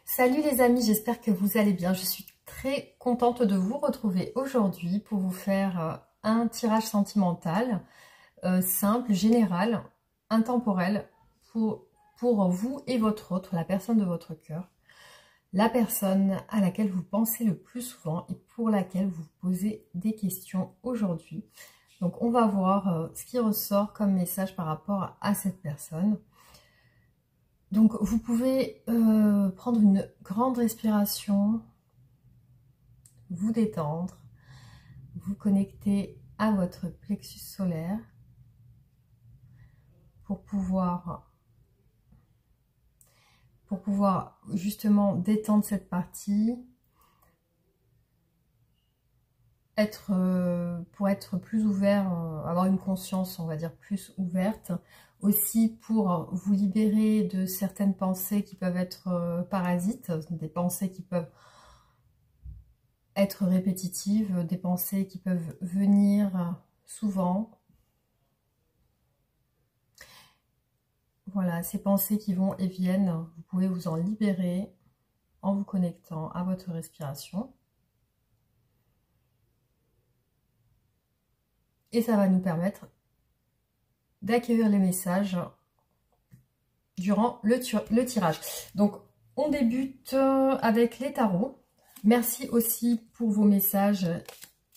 Salut les amis, j'espère que vous allez bien. Je suis très contente de vous retrouver aujourd'hui pour vous faire un tirage sentimental simple, général, intemporel pour vous et votre autre, la personne de votre cœur. La personne à laquelle vous pensez le plus souvent et pour laquelle vous posez des questions aujourd'hui. Donc on va voir ce qui ressort comme message par rapport à cette personne. Donc vous pouvez prendre une grande respiration, vous détendre, vous connecter à votre plexus solaire pour pouvoir justement détendre cette partie, pour être plus ouvert, avoir une conscience, on va dire, plus ouverte. Aussi pour vous libérer de certaines pensées qui peuvent être parasites, des pensées qui peuvent être répétitives, des pensées qui peuvent venir souvent. Voilà, ces pensées qui vont et viennent, vous pouvez vous en libérer en vous connectant à votre respiration. Et ça va nous permettre d'accueillir les messages durant le tirage. Donc, on débute avec les tarots. Merci aussi pour vos messages.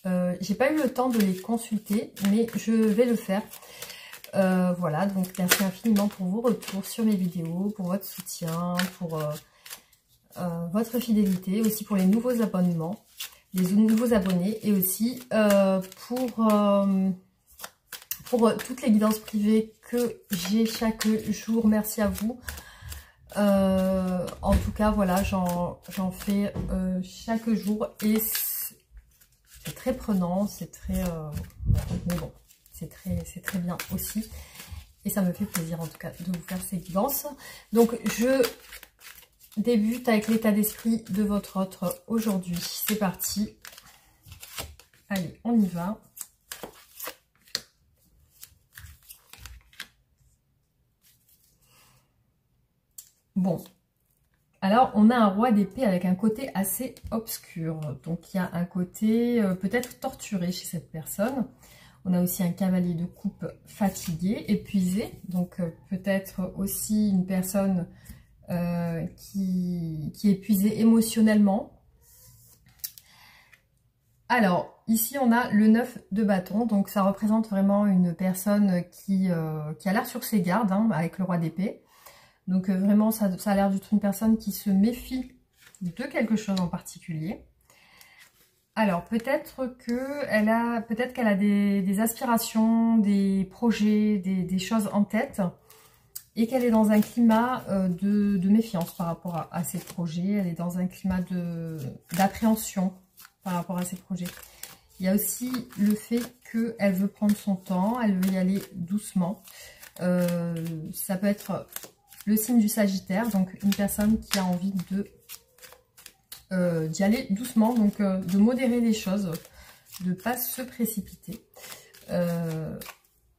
J'ai pas eu le temps de les consulter, mais je vais le faire. Voilà, donc merci infiniment pour vos retours sur mes vidéos, pour votre soutien, pour votre fidélité, aussi pour les nouveaux abonnements, les nouveaux abonnés, et aussi pour toutes les guidances privées que j'ai chaque jour. Merci à vous. En tout cas, voilà, j'en fais chaque jour et c'est très prenant, c'est très... mais bon, c'est très bien aussi. Et ça me fait plaisir en tout cas de vous faire ces guidances. Donc, je débute avec l'état d'esprit de votre autre aujourd'hui. C'est parti. Allez, on y va. Bon, alors on a un roi d'épée avec un côté assez obscur. Donc il y a un côté peut-être torturé chez cette personne. On a aussi un cavalier de coupe fatigué, épuisé. Donc peut-être aussi une personne qui est épuisée émotionnellement. Alors, ici on a le 9 de bâton. Donc ça représente vraiment une personne qui a l'air sur ses gardes, hein, avec le roi d'épée. Donc vraiment, ça a l'air d'être une personne qui se méfie de quelque chose en particulier. Alors, peut-être qu'elle a des aspirations, des projets, des choses en tête, et qu'elle est dans un climat de méfiance par rapport à ces projets. Elle est dans un climat d'appréhension par rapport à ces projets. Il y a aussi le fait qu'elle veut prendre son temps, elle veut y aller doucement. Ça peut être... le signe du Sagittaire, donc une personne qui a envie d'y aller doucement, donc de modérer les choses, de ne pas se précipiter.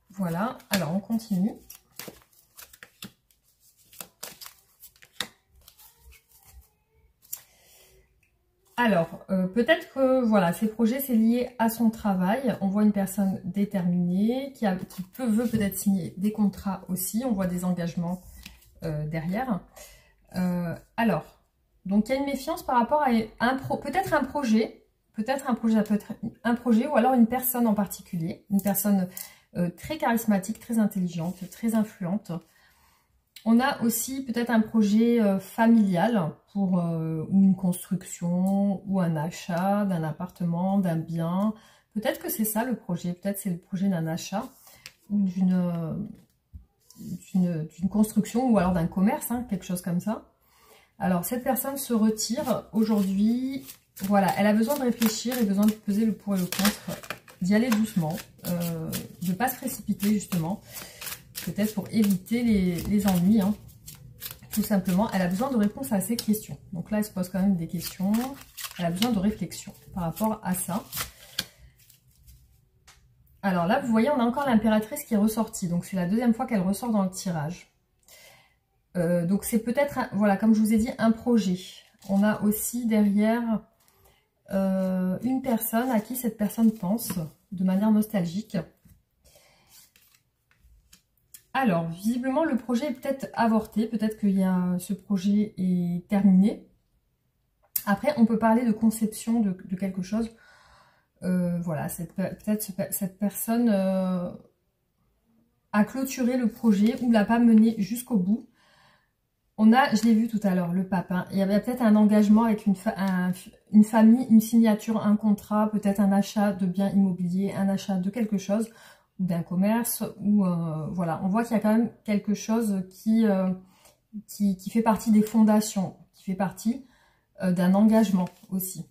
Voilà, alors on continue. Alors, peut-être que voilà, ces projets, c'est lié à son travail. On voit une personne déterminée qui veut peut-être signer des contrats aussi. On voit des engagements derrière. Alors, donc il y a une méfiance par rapport à peut-être un projet, ça peut être un projet ou alors une personne en particulier, une personne très charismatique, très intelligente, très influente. On a aussi peut-être un projet familial pour une construction ou un achat d'un appartement, d'un bien. Peut-être que c'est ça le projet, peut-être c'est le projet d'un achat ou d'une construction ou alors d'un commerce, hein, quelque chose comme ça. Alors, cette personne se retire aujourd'hui. Voilà, elle a besoin de réfléchir et besoin de peser le pour et le contre, d'y aller doucement, de ne pas se précipiter justement, peut-être pour éviter les ennuis, hein. Tout simplement, elle a besoin de réponses à ces questions. Donc là, elle se pose quand même des questions. Elle a besoin de réflexion par rapport à ça. Alors là, vous voyez, on a encore l'impératrice qui est ressortie. Donc, c'est la deuxième fois qu'elle ressort dans le tirage. Donc c'est peut-être, voilà, comme je vous ai dit, un projet. On a aussi derrière une personne à qui cette personne pense de manière nostalgique. Alors, visiblement, le projet est peut-être avorté. Peut-être que ce projet est terminé. Après, on peut parler de conception de quelque chose. Voilà, peut-être cette personne a clôturé le projet ou l'a pas mené jusqu'au bout. On a, je l'ai vu tout à l'heure, le pape. Hein. Il y avait peut-être un engagement avec une famille, une signature, un contrat, peut-être un achat de biens immobiliers, un achat de quelque chose, ou d'un commerce, ou voilà. On voit qu'il y a quand même quelque chose qui fait partie des fondations, qui fait partie d'un engagement aussi.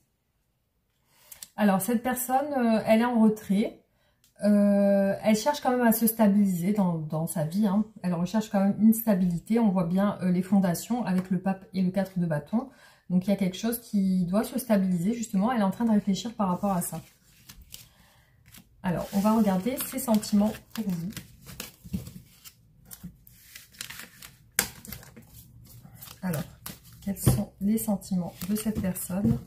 Alors, cette personne, elle est en retrait. Elle cherche quand même à se stabiliser dans sa vie. Hein. Elle recherche quand même une stabilité. On voit bien les fondations avec le pape et le 4 de bâton. Donc, il y a quelque chose qui doit se stabiliser, justement. Elle est en train de réfléchir par rapport à ça. Alors, on va regarder ses sentiments pour vous. Alors, quels sont les sentiments de cette personne ?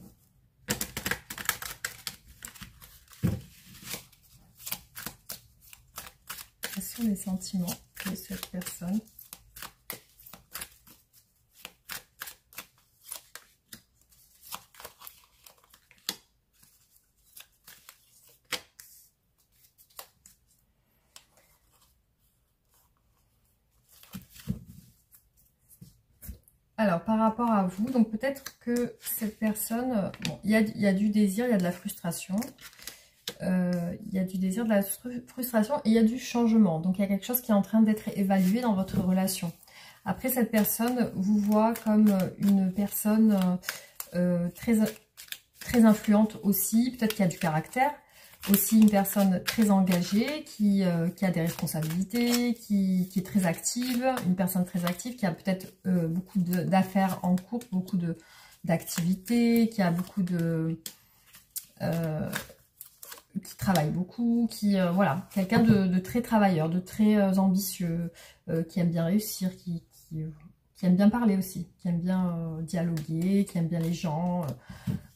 Quels sont les sentiments de cette personne ? Alors, par rapport à vous, donc peut-être que cette personne, bon, il y a du désir, il y a de la frustration. Il y a du désir, de la frustration et il y a du changement. Donc, il y a quelque chose qui est en train d'être évalué dans votre relation. Après, cette personne vous voit comme une personne très influente aussi. Peut-être qu'il y a du caractère. Aussi une personne très engagée, qui a des responsabilités, qui est très active. Une personne très active qui a peut-être beaucoup d'affaires en cours, beaucoup d'activités, qui a beaucoup de... qui travaille beaucoup, voilà, quelqu'un de très travailleur, de très ambitieux, qui aime bien réussir, qui aime bien parler aussi, qui aime bien dialoguer, qui aime bien les gens,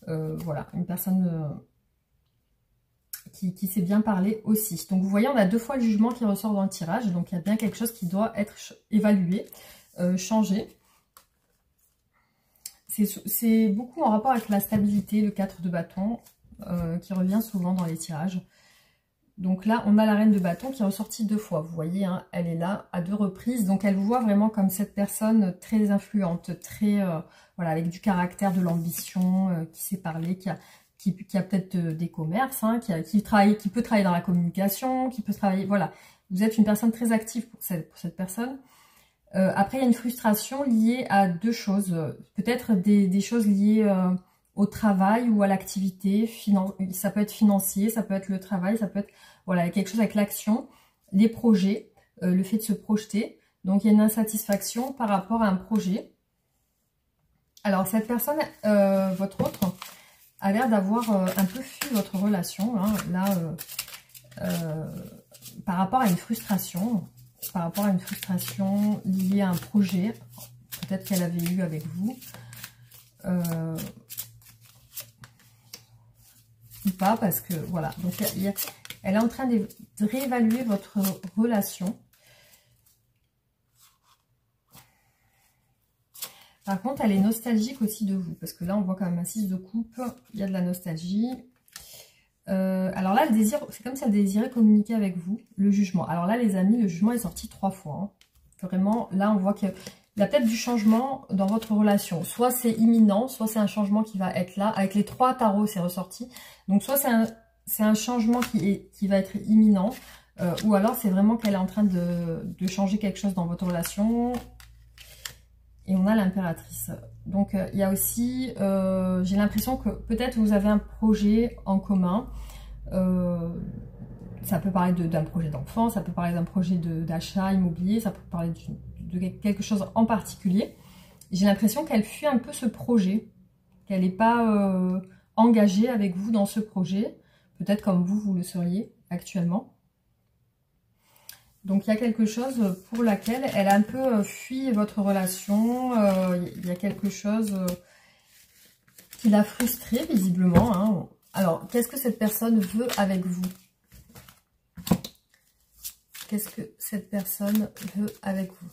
voilà, une personne qui sait bien parler aussi. Donc vous voyez, on a 2 fois le jugement qui ressort dans le tirage, donc il y a bien quelque chose qui doit être évalué, changé. C'est beaucoup en rapport avec la stabilité, le 4 de bâton, qui revient souvent dans les tirages. Donc là, on a la reine de bâton qui est ressortie 2 fois. Vous voyez, hein, elle est là à 2 reprises. Donc elle vous voit vraiment comme cette personne très influente, très voilà, avec du caractère, de l'ambition, qui sait parler, qui a peut-être des commerces, hein, qui peut travailler dans la communication, qui peut travailler... Voilà, vous êtes une personne très active pour cette personne. Après, il y a une frustration liée à 2 choses. Peut-être des choses liées... au travail ou à l'activité, ça peut être financier, ça peut être le travail, ça peut être voilà, quelque chose avec l'action, les projets, le fait de se projeter. Donc il y a une insatisfaction par rapport à un projet. Alors cette personne, votre autre, a l'air d'avoir un peu fui votre relation, hein, là, par rapport à une frustration, liée à un projet, peut-être qu'elle avait eu avec vous. Pas parce que voilà, donc elle est en train de réévaluer votre relation. Par contre, elle est nostalgique aussi de vous, parce que là on voit quand même un 6 de coupe, il y a de la nostalgie. Alors là, le désir, c'est comme si elle désirait communiquer avec vous. Le jugement, alors là les amis, le jugement est sorti 3 fois, hein. Vraiment, là on voit qu'il y a peut-être du changement dans votre relation. Soit c'est imminent, soit c'est un changement qui va être là. Avec les 3 tarots, c'est ressorti. Donc soit c'est un changement qui va être imminent, ou alors c'est vraiment qu'elle est en train de changer quelque chose dans votre relation. Et on a l'impératrice. Donc il y a aussi, j'ai l'impression que peut-être vous avez un projet en commun. Ça peut parler d'un projet d'enfant, ça peut parler d'un projet d'achat immobilier, ça peut parler de quelque chose en particulier. J'ai l'impression qu'elle fuit un peu ce projet, qu'elle n'est pas engagée avec vous dans ce projet, peut-être comme vous le seriez actuellement. Donc il y a quelque chose pour laquelle elle a un peu fui votre relation. Il y a quelque chose qui l'a frustrée visiblement, hein. Alors, qu'est-ce que cette personne veut avec vous? Qu'est-ce que cette personne veut avec vous?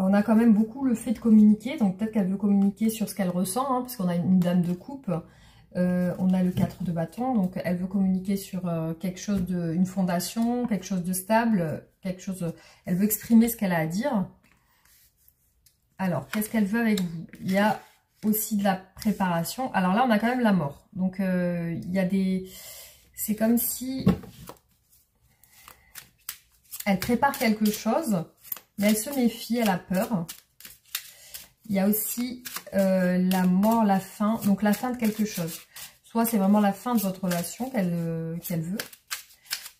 On a quand même beaucoup le fait de communiquer, donc peut-être qu'elle veut communiquer sur ce qu'elle ressent, hein, parce qu'on a une dame de coupe, on a le 4 de bâton, donc elle veut communiquer sur quelque chose une fondation, quelque chose de stable, quelque chose. Elle veut exprimer ce qu'elle a à dire. Alors, qu'est-ce qu'elle veut avec vous? Il y a aussi de la préparation. Alors là, on a quand même la mort. Donc, il y a des. C'est comme si elle prépare quelque chose. Mais elle se méfie, elle a peur. Il y a aussi la mort, la fin. Donc la fin de quelque chose. Soit c'est vraiment la fin de votre relation qu'elle veut.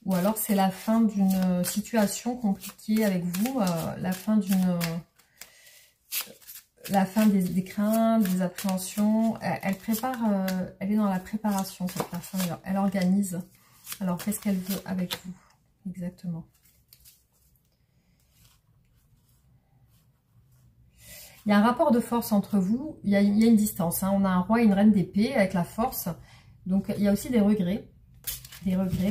Ou alors c'est la fin d'une situation compliquée avec vous. La fin des craintes, des appréhensions. Elle prépare, elle est dans la préparation cette personne. Elle organise. Alors qu'est-ce qu'elle veut avec vous exactement? Il y a un rapport de force entre vous, il y a une distance, hein. On a un roi et une reine d'épée avec la force. Donc il y a aussi des regrets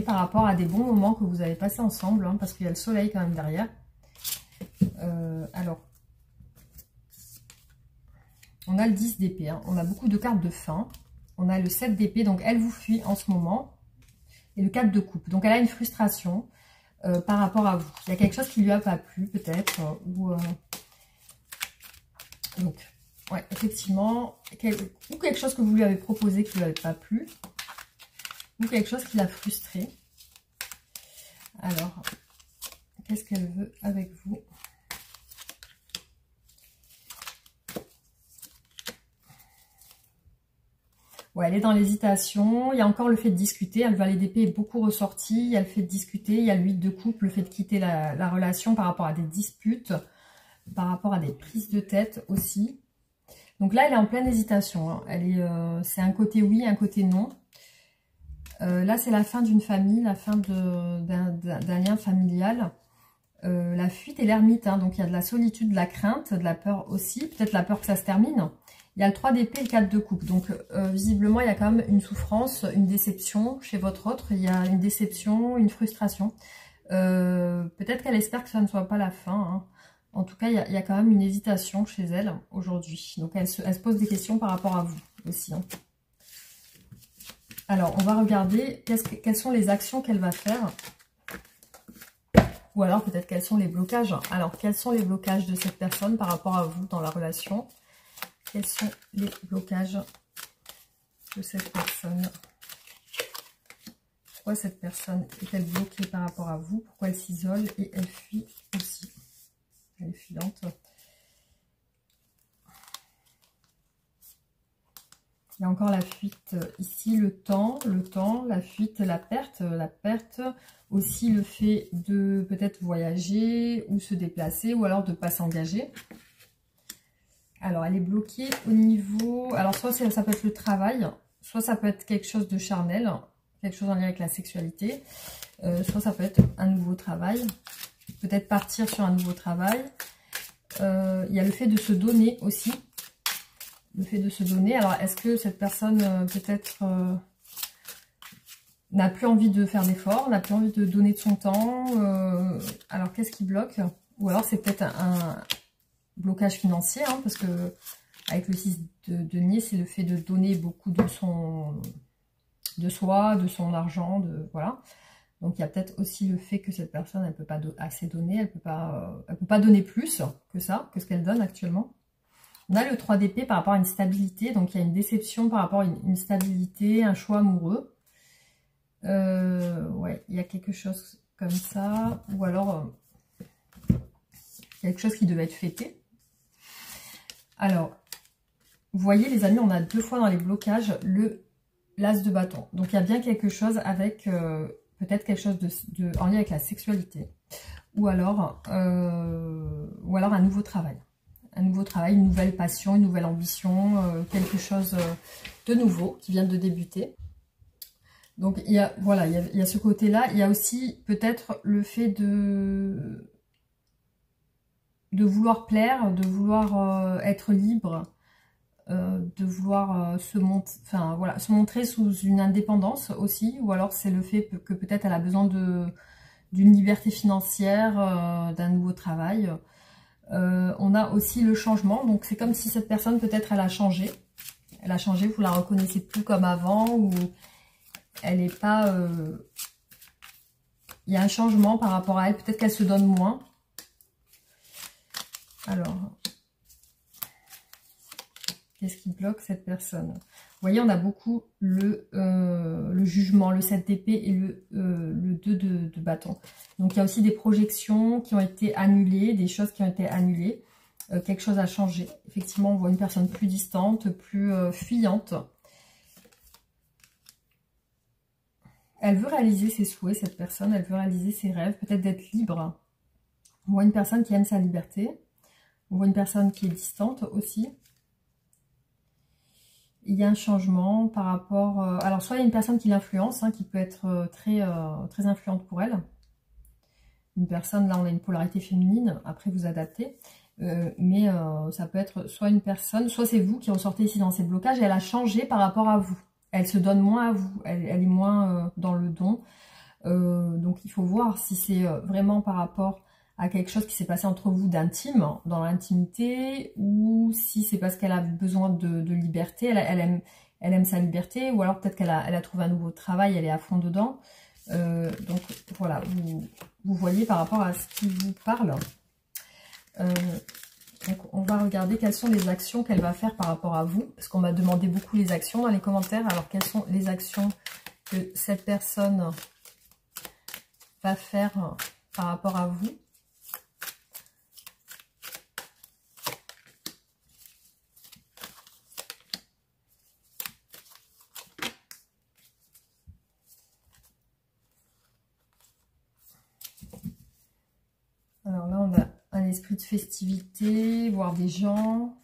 par rapport à des bons moments que vous avez passés ensemble, hein, parce qu'il y a le soleil quand même derrière. Alors, on a le 10 d'épée, hein. On a beaucoup de cartes de fin. On a le 7 d'épée, donc elle vous fuit en ce moment. Et le 4 de coupe, donc elle a une frustration par rapport à vous. Il y a quelque chose qui lui a pas plu peut-être, ou... Donc, ouais, effectivement, ou quelque chose que vous lui avez proposé qui ne lui avait pas plu, ou quelque chose qui l'a frustré. Alors, qu'est-ce qu'elle veut avec vous? Ouais, elle est dans l'hésitation. Il y a encore le fait de discuter. Le valet d'épée est beaucoup ressorti. Il y a le fait de discuter. Il y a le 8 de coupe, le fait de quitter la relation par rapport à des disputes, par rapport à des prises de tête aussi. Donc là, elle est en pleine hésitation, hein. C'est un côté oui, un côté non. Là, c'est la fin d'une famille, la fin d'un lien familial. La fuite et l'ermite, hein. Donc il y a de la solitude, de la crainte, de la peur aussi. Peut-être la peur que ça se termine. Il y a le 3 d'épée et le 4 de coupe. Donc visiblement, il y a quand même une souffrance, une déception chez votre autre. Il y a une déception, une frustration. Peut-être qu'elle espère que ça ne soit pas la fin, hein. En tout cas, il y a quand même une hésitation chez elle aujourd'hui. Donc, elle se pose des questions par rapport à vous aussi, hein. Alors, on va regarder quelles sont les actions qu'elle va faire. Ou alors, peut-être quels sont les blocages. Alors, quels sont les blocages de cette personne par rapport à vous dans la relation? Quels sont les blocages de cette personne? Pourquoi cette personne est-elle bloquée par rapport à vous? Pourquoi elle s'isole et elle fuit aussi? Elle est fuyante. Il y a encore la fuite ici, le temps, la fuite, la perte aussi le fait de peut-être voyager ou se déplacer ou alors de ne pas s'engager. Alors, elle est bloquée au niveau... Alors, soit ça peut être le travail, soit ça peut être quelque chose de charnel, quelque chose en lien avec la sexualité, soit ça peut être un nouveau travail, peut-être partir sur un nouveau travail. Il y a le fait de se donner aussi. Le fait de se donner. Alors, est-ce que cette personne, peut-être, n'a plus envie de faire d'efforts, n'a plus envie de donner de son temps? Alors, qu'est-ce qui bloque? Ou alors, c'est peut-être un blocage financier, hein, parce que avec le 6 de denier, c'est le fait de donner beaucoup de soi, de son argent, voilà. Donc, il y a peut-être aussi le fait que cette personne, elle ne peut pas assez donner, elle peut pas donner plus que ça, que ce qu'elle donne actuellement. On a le 3 d'épée par rapport à une stabilité, donc il y a une déception par rapport à une stabilité, un choix amoureux. Ouais, il y a quelque chose comme ça, ou alors quelque chose qui devait être fêté. Alors, vous voyez les amis, on a deux fois dans les blocages l'as de bâton. Donc il y a bien quelque chose avec peut-être quelque chose en lien avec la sexualité, ou alors un nouveau travail. Un nouveau travail, une nouvelle passion, une nouvelle ambition, quelque chose de nouveau qui vient de débuter. Donc il y a, voilà, il y a ce côté-là. Il y a aussi peut-être le fait de vouloir plaire, de vouloir être libre, de vouloir se montrer sous une indépendance aussi, ou alors c'est le fait que peut-être elle a besoin d'une liberté financière, d'un nouveau travail. On a aussi le changement, donc c'est comme si cette personne peut-être elle a changé, vous la reconnaissez plus comme avant, ou elle n'est pas... il y a un changement par rapport à elle, peut-être qu'elle se donne moins. Alors, qu'est-ce qui bloque cette personne? Vous voyez, on a beaucoup le jugement, le 7 d'épée et le 2 de bâton. Donc, il y a aussi des projections qui ont été annulées, des choses qui ont été annulées. Quelque chose a changé. Effectivement, on voit une personne plus distante, plus fuyante. Elle veut réaliser ses souhaits, cette personne. Elle veut réaliser ses rêves, peut-être d'être libre. On voit une personne qui aime sa liberté. On voit une personne qui est distante aussi. Il y a un changement par rapport... alors, soit il y a une personne qui l'influence, qui peut être très influente pour elle. Une personne, là, on a une polarité féminine. Après, vous adaptez. Mais ça peut être soit une personne, soit c'est vous qui ressortez ici dans ces blocages. Et elle a changé par rapport à vous. Elle se donne moins à vous. Elle est moins dans le don. Donc, il faut voir si c'est vraiment par rapport à quelque chose qui s'est passé entre vous d'intime, dans l'intimité, ou si c'est parce qu'elle a besoin de liberté, elle aime sa liberté, ou alors peut-être qu'elle a trouvé un nouveau travail, elle est à fond dedans. Donc voilà, vous voyez par rapport à ce qui vous parle. Donc on va regarder quelles sont les actions qu'elle va faire par rapport à vous, parce qu'on m'a demandé beaucoup les actions dans les commentaires. Alors quelles sont les actions que cette personne va faire par rapport à vous? Alors là, on a un esprit de festivité, voir des gens.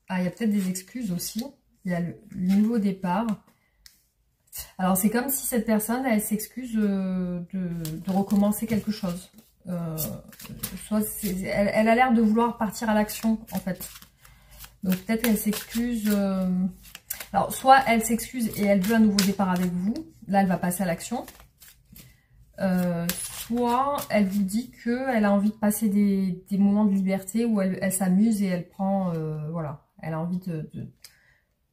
Ah, il y a peut-être des excuses aussi. Il y a le nouveau départ. Alors, c'est comme si cette personne, elle s'excuse de recommencer quelque chose. Soit elle a l'air de vouloir partir à l'action, en fait. Donc, peut-être qu'elle s'excuse... Alors, soit elle s'excuse et elle veut un nouveau départ avec vous. Là, elle va passer à l'action. Soit elle vous dit qu'elle a envie de passer des moments de liberté où elle s'amuse et elle prend, voilà, elle a envie de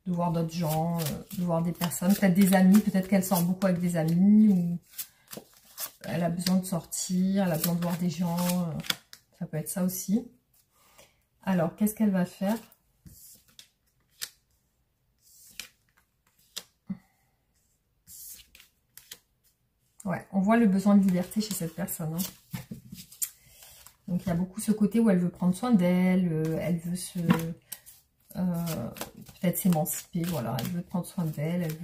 voir d'autres gens, de voir des personnes, peut-être des amis, peut-être qu'elle sort beaucoup avec des amis, ou elle a besoin de sortir, elle a besoin de voir des gens, ça peut être ça aussi. Alors, qu'est-ce qu'elle va faire ? Ouais, on voit le besoin de liberté chez cette personne. Donc, il y a beaucoup ce côté où elle veut prendre soin d'elle, elle veut peut-être s'émanciper, voilà. Elle veut prendre soin d'elle, elle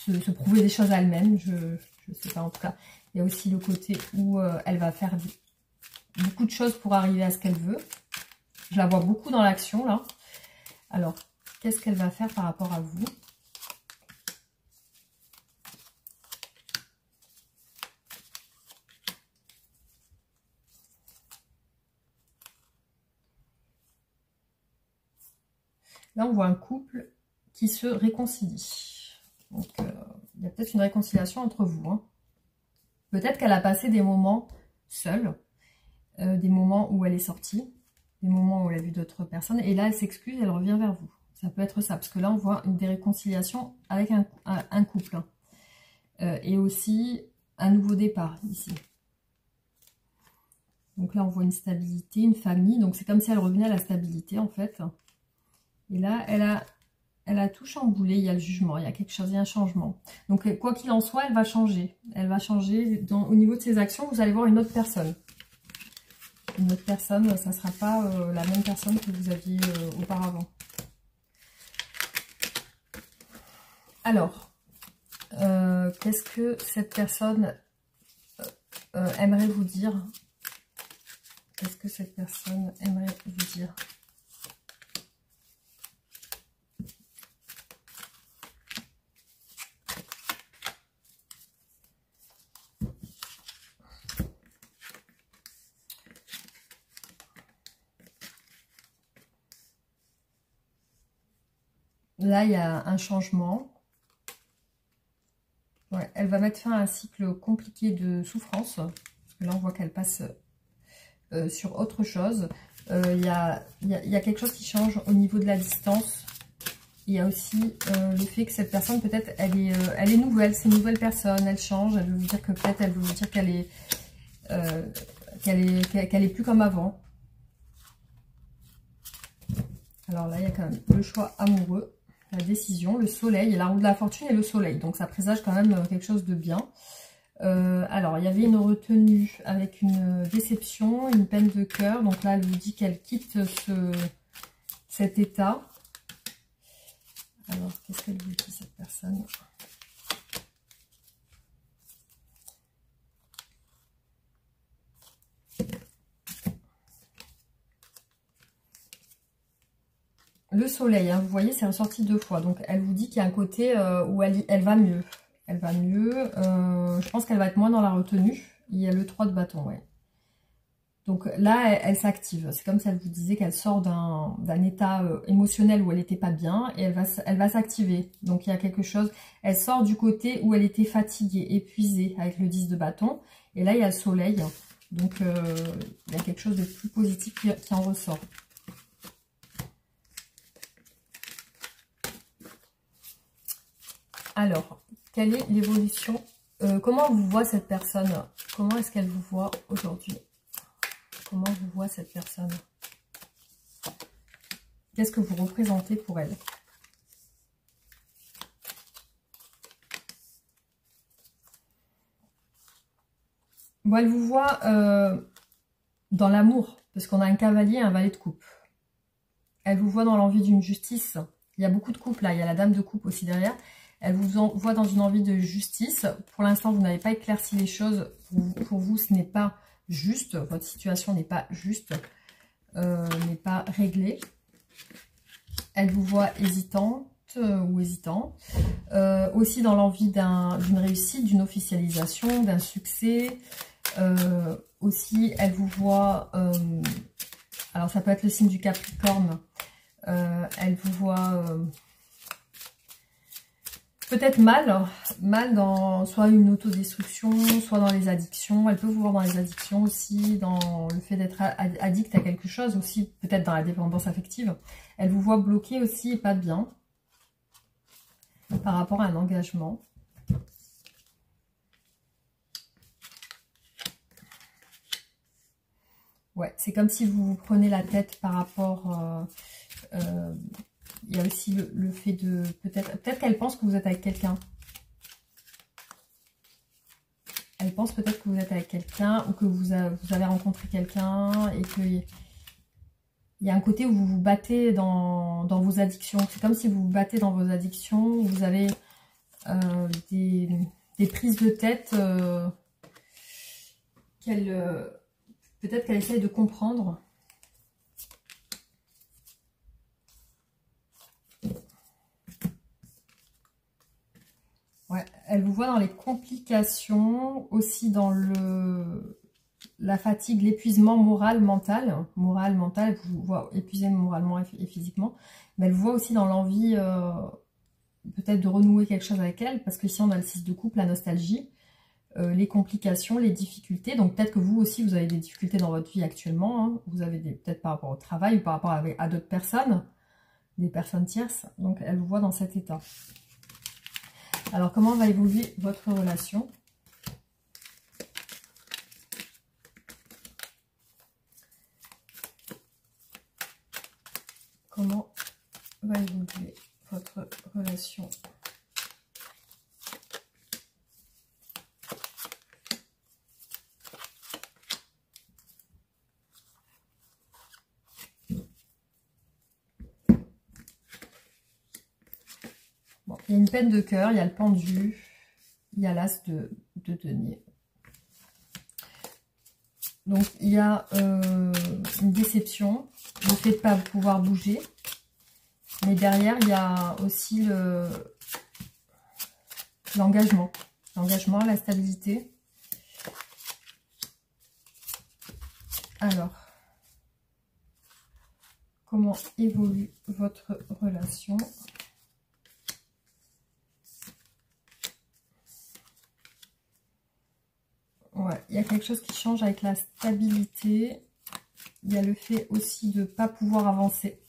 veut se prouver des choses à elle-même, je ne sais pas en tout cas. Il y a aussi le côté où elle va faire beaucoup de choses pour arriver à ce qu'elle veut. Je la vois beaucoup dans l'action, là. Alors, qu'est-ce qu'elle va faire par rapport à vous ? Là, on voit un couple qui se réconcilie. Donc, il y a peut-être une réconciliation entre vous. Hein. Peut-être qu'elle a passé des moments seule, des moments où elle est sortie, des moments où elle a vu d'autres personnes. Et là, elle s'excuse, elle revient vers vous. Ça peut être ça, parce que là, on voit des réconciliations avec un couple. Et aussi un nouveau départ, ici. Donc là, on voit une stabilité, une famille. Donc, c'est comme si elle revenait à la stabilité, en fait. Et là, elle a tout chamboulé, il y a le jugement, il y a quelque chose, il y a un changement. Donc, quoi qu'il en soit, elle va changer. Elle va changer. Au niveau de ses actions, vous allez voir une autre personne. Une autre personne, ça ne sera pas la même personne que vous aviez auparavant. Alors, Qu'est-ce que cette personne aimerait vous dire? Qu'est-ce que cette personne aimerait vous dire? Là, il y a un changement. Ouais, elle va mettre fin à un cycle compliqué de souffrance. Parce que là, on voit qu'elle passe sur autre chose. Il y a quelque chose qui change au niveau de la distance. Il y a aussi le fait que cette personne, peut-être, elle est nouvelle. C'est une nouvelle personne. Elle change. Elle veut vous dire que peut-être, elle veut vous dire qu'elle est plus comme avant. Alors là, il y a quand même le choix amoureux, la décision, le soleil, la roue de la fortune et le soleil. Donc ça présage quand même quelque chose de bien. Alors, il y avait une retenue avec une déception, une peine de cœur. Donc là, elle vous dit qu'elle quitte cet état. Alors, qu'est-ce qu'elle vous dit, cette personne? Le soleil, hein, vous voyez, c'est ressorti 2 fois. Donc, elle vous dit qu'il y a un côté où elle va mieux. Elle va mieux. Je pense qu'elle va être moins dans la retenue. Il y a le 3 de bâton, ouais. Donc là, elle s'active. C'est comme si elle vous disait qu'elle sort d'un état émotionnel où elle n'était pas bien et elle va s'activer. Donc il y a quelque chose. Elle sort du côté où elle était fatiguée, épuisée avec le 10 de bâton. Et là, il y a le soleil. Donc il y a quelque chose de plus positif qui en ressort. Alors, quelle est l'évolution? Comment vous voit cette personne? Comment est-ce qu'elle vous voit aujourd'hui? Comment vous voit cette personne? Qu'est-ce que vous représentez pour elle? Bon, elle vous voit dans l'amour, parce qu'on a un cavalier et un valet de coupe. Elle vous voit dans l'envie d'une justice. Il y a beaucoup de coupes là, il y a la dame de coupe aussi derrière. Elle vous voit dans une envie de justice. Pour l'instant, vous n'avez pas éclairci les choses. Pour vous, ce n'est pas juste. Votre situation n'est pas juste, n'est pas réglée. Elle vous voit hésitante ou hésitant. Aussi dans l'envie d'une réussite, d'une officialisation, d'un succès. Aussi, elle vous voit... alors, ça peut être le signe du Capricorne. Elle vous voit... peut-être mal dans soit une autodestruction, soit dans les addictions. Elle peut vous voir dans les addictions aussi, dans le fait d'être addict à quelque chose aussi, peut-être dans la dépendance affective. Elle vous voit bloqué aussi et pas bien par rapport à un engagement. Ouais, c'est comme si vous vous prenez la tête par rapport... il y a aussi le fait de... Peut-être qu'elle pense que vous êtes avec quelqu'un. Elle pense peut-être que vous êtes avec quelqu'un ou que vous avez rencontré quelqu'un et qu'il y a un côté où vous vous battez dans vos addictions. C'est comme si vous vous battez dans vos addictions, où vous avez des prises de tête peut-être qu'elle essaye de comprendre. Ouais, elle vous voit dans les complications, aussi dans la fatigue, l'épuisement moral, mental. Moral, mental, elle vous voit épuisé moralement et physiquement. Mais elle vous voit aussi dans l'envie peut-être de renouer quelque chose avec elle. Parce que ici, on a le 6 de coupe, la nostalgie, les complications, les difficultés. Donc peut-être que vous aussi, vous avez des difficultés dans votre vie actuellement. Hein. Vous avez peut-être par rapport au travail ou par rapport à d'autres personnes, des personnes tierces. Donc elle vous voit dans cet état. Alors, comment va évoluer votre relation? Comment va évoluer votre relation? Bon, il y a une peine de cœur, il y a le pendu. il y a l'as de denier. Donc il y a une déception, le fait de ne pas pouvoir bouger. Mais derrière, il y a aussi l'engagement. L'engagement, la stabilité. Alors, comment évolue votre relation? Ouais, il y a quelque chose qui change avec la stabilité. Il y a le fait aussi de ne pas pouvoir avancer.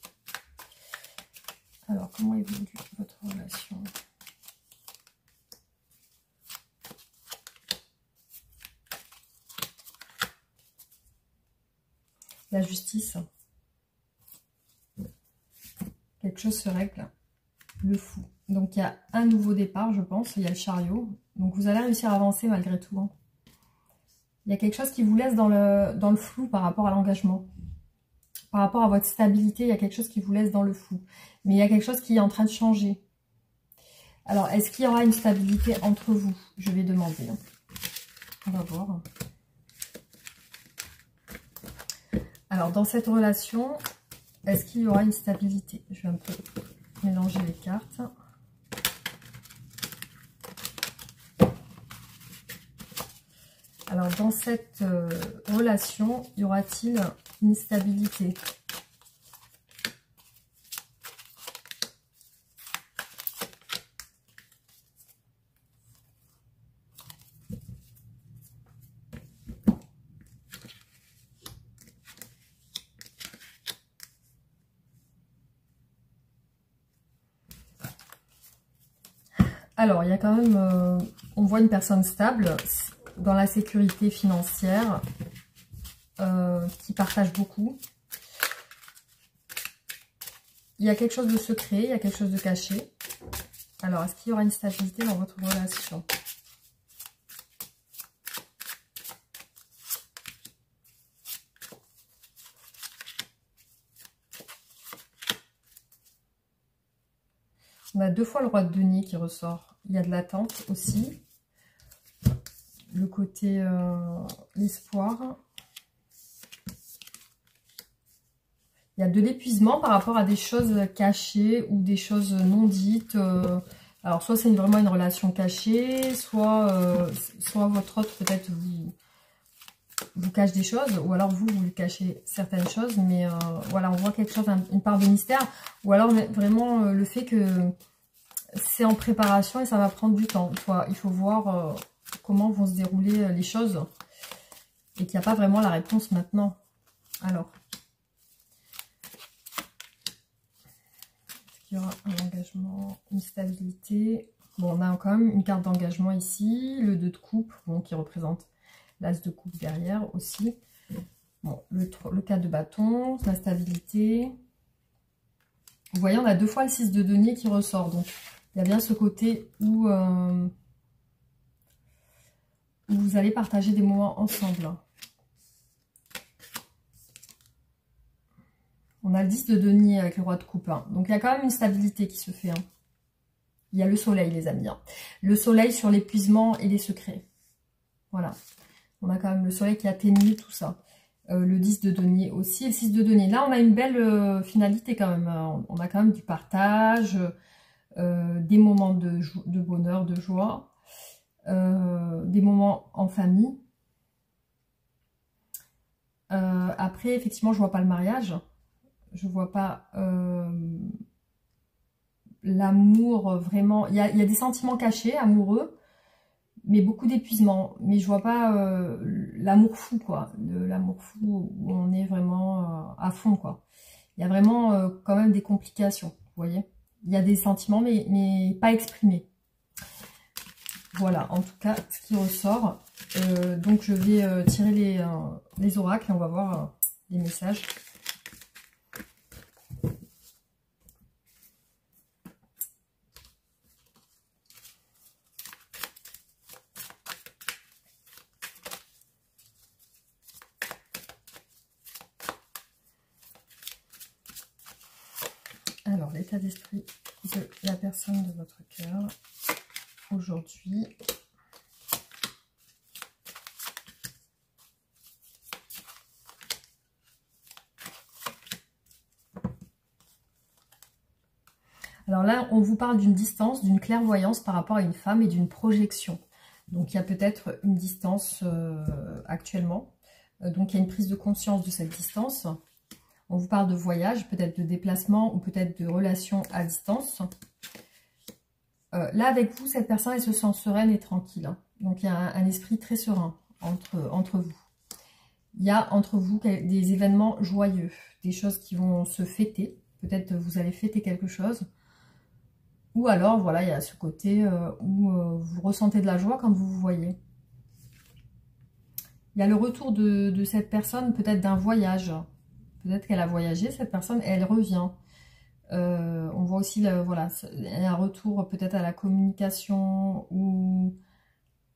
Alors, comment évolue votre relation? La justice. Quelque chose se règle. Le fou. Donc, il y a un nouveau départ, je pense. Il y a le chariot. Donc, vous allez réussir à avancer malgré tout. Hein. Il y a quelque chose qui vous laisse dans le flou par rapport à l'engagement. Par rapport à votre stabilité, il y a quelque chose qui vous laisse dans le flou. Mais il y a quelque chose qui est en train de changer. Alors, est-ce qu'il y aura une stabilité entre vous? Je vais demander. Hein. On va voir. Alors, dans cette relation, est-ce qu'il y aura une stabilité? Je vais un peu mélanger les cartes. Alors, dans cette relation, y aura-t-il une stabilité? Alors, il y a quand même, on voit une personne stable, dans la sécurité financière, qui partage beaucoup. Il y a quelque chose de secret, il y a quelque chose de caché. Alors, est-ce qu'il y aura une stabilité dans votre relation? On a deux fois le roi de denier qui ressort. Il y a de l'attente aussi. Le côté l'espoir. Il y a de l'épuisement par rapport à des choses cachées ou des choses non dites. Alors, soit c'est vraiment une relation cachée, soit votre autre peut-être vous cache des choses, ou alors vous lui cachez certaines choses. Mais voilà, on voit quelque chose, une part de mystère. Ou alors vraiment le fait que c'est en préparation et ça va prendre du temps. Il faut voir comment vont se dérouler les choses et qu'il n'y a pas vraiment la réponse maintenant. Alors, est-ce qu'il y aura un engagement, une stabilité? Bon, on a quand même une carte d'engagement ici, le 2 de coupe, bon, qui représente l'as de coupe derrière aussi. Bon, le 4 de bâton, la stabilité. Vous voyez, on a deux fois le 6 de denier qui ressort, donc il y a bien ce côté où vous allez partager des moments ensemble. On a le 10 de denier avec le roi de coupe. Hein. Donc, il y a quand même une stabilité qui se fait. Hein. Il y a le soleil, les amis. Hein. Le soleil sur l'épuisement et les secrets. Voilà. On a quand même le soleil qui atténue tout ça. Le 10 de denier aussi. Et le 6 de denier. Là, on a une belle finalité quand même. On a quand même du partage, des moments de bonheur, de joie, des moments en famille. Après, effectivement, je vois pas le mariage. Je vois pas l'amour vraiment. Il y a des sentiments cachés, amoureux, mais beaucoup d'épuisement. Mais je vois pas l'amour fou, quoi. L'amour fou où on est vraiment à fond, quoi. Il y a vraiment quand même des complications, vous voyez. Il y a des sentiments, mais pas exprimés. Voilà, en tout cas, ce qui ressort. Donc, je vais tirer les oracles et on va voir les messages. Alors, l'état d'esprit de la personne de votre cœur aujourd'hui. Alors là, on vous parle d'une distance, d'une clairvoyance par rapport à une femme et d'une projection. Donc il y a peut-être une distance actuellement. Donc il y a une prise de conscience de cette distance. On vous parle de voyage, peut-être de déplacement ou peut-être de relations à distance. Là, avec vous, cette personne, elle se sent sereine et tranquille. Hein. Donc il y a un esprit très serein entre vous. Il y a entre vous des événements joyeux, des choses qui vont se fêter. Peut-être vous allez fêter quelque chose. Ou alors, voilà, il y a ce côté où vous ressentez de la joie quand vous vous voyez. Il y a le retour de cette personne, peut-être d'un voyage. Peut-être qu'elle a voyagé, cette personne, et elle revient. On voit aussi, voilà, un retour peut-être à la communication ou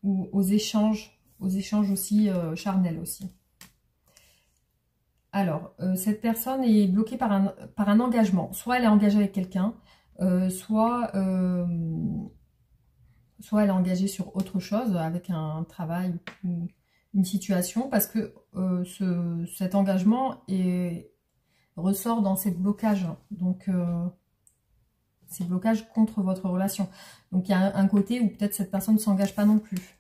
aux échanges aussi charnels aussi. Alors, cette personne est bloquée par un engagement. Soit elle est engagée avec quelqu'un, soit elle est engagée sur autre chose, avec un travail ou une situation, parce que cet engagement ressort dans ces blocages. Donc, ces blocages contre votre relation. Donc, il y a un côté où peut-être cette personne ne s'engage pas non plus.